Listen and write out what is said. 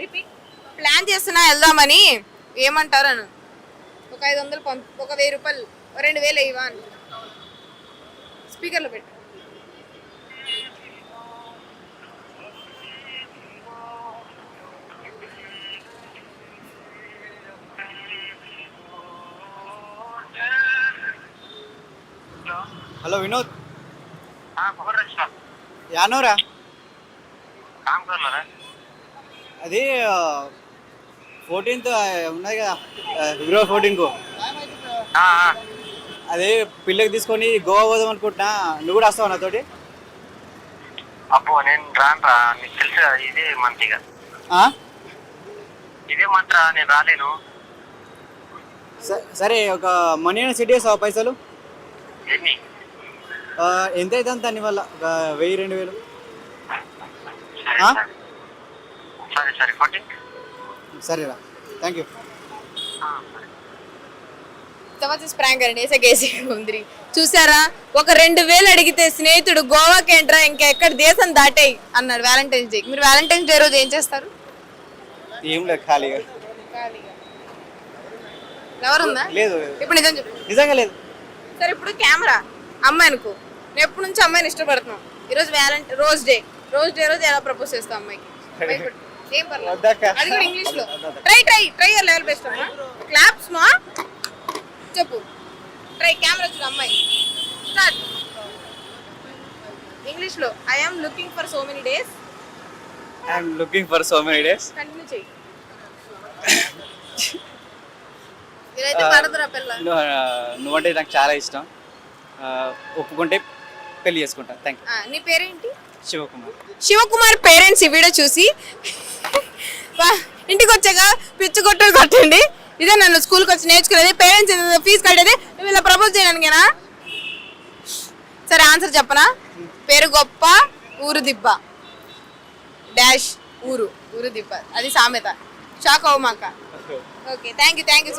Repeat. Plan చేస్తున్నా వెళ్దామని, ఏమంటారు అను. ఒక 500 ఒక 1000 రూపాయలు 2000 ఇవ్వా అని స్పీకర్లో పెట్టు. హలో వినోద్, యానోరా అది 14th ఉన్నది కదా, ఫిబ్రవరి 14కు. అదే పిల్లకి తీసుకొని గోవా పోదాం అనుకుంటున్నా, నువ్వు కూడా వస్తావు నాతోటి? అబ్బో నేను రానురా, నీకు తెలుసు కదా ఇదే మంత్, ఇదే మంత్ రా, నేను రాలేను. సరే, ఒక మనీ అయినా సెట్ చేస్తావా? పైసలు ఎన్ని? ఎంత అవుతుంది దాని వల్ల? ఒక 1000-2000. సరే సరే 14. సరేరా, థ్యాంక్ యూ. చూసారా, ఒక 2000 అడిగితే స్నేహితుడు గోవాకి ఏంట్రా ఇంకా ఎక్కడ దేశం దాటేయి అన్నాడు వ్యాలంటైన్స్ డే. మీరు వ్యాలంటైన్స్ డే రోజు ఏం చేస్తారు? ఏం లేదు, ఖాళీగా. ఎవరుందా? లేదు. ఇప్పుడు నిజం చెప్పు. నిజంగా లేదు. సరే, ఇప్పుడు కెమెరా అమ్మాయి అనుకో, నేను ఎప్పటి నుంచి అమ్మాయిని ఇష్టపడుతున్నాం. ఈరోజు రోజ్ డే రోజు ఎలా ప్రపోజ్ చేస్తావు అమ్మాయికి? ఏం పర్లేదు, అది కూడా ఇంగ్లీష్ లో. ట్రై లెవెల్ బెస్ట్ అమ్మా. క్లాప్స్ మా చెప్పు. ట్రై. కెమెరా చూడు అమ్మాయి. స్టార్ట్. ఇంగ్లీష్ లో I am looking for so many days. Continue చెయ్యి. ఇదైతే పడదురా పిల్ల. నువ్వంటే నాకు చాలా ఇష్టం, ఒప్పుకుంటే పెళ్లి చేసుకుంటా. Thank you. నీ పేరేంటి? శివకుమార్ పేరెంట్స్ ఈ వీడియో చూసి ఇంటికి వచ్చాక పిచ్చి కొట్టులు కొట్టండి. ఇదే నన్ను స్కూల్కి వచ్చి నేర్చుకునేది. పేరెంట్స్ ఫీజు కట్టేది నువ్వు ఇలా ప్రపోజ్ చేయడానికేనా? సరే, ఆన్సర్ చెప్పనా? పేరు గొప్ప, ఊరు దిబ్బ డాష్ ఊరు దిబ్బ. అది సామెత. షాక్ అవ్వమాక. Okay, thank you so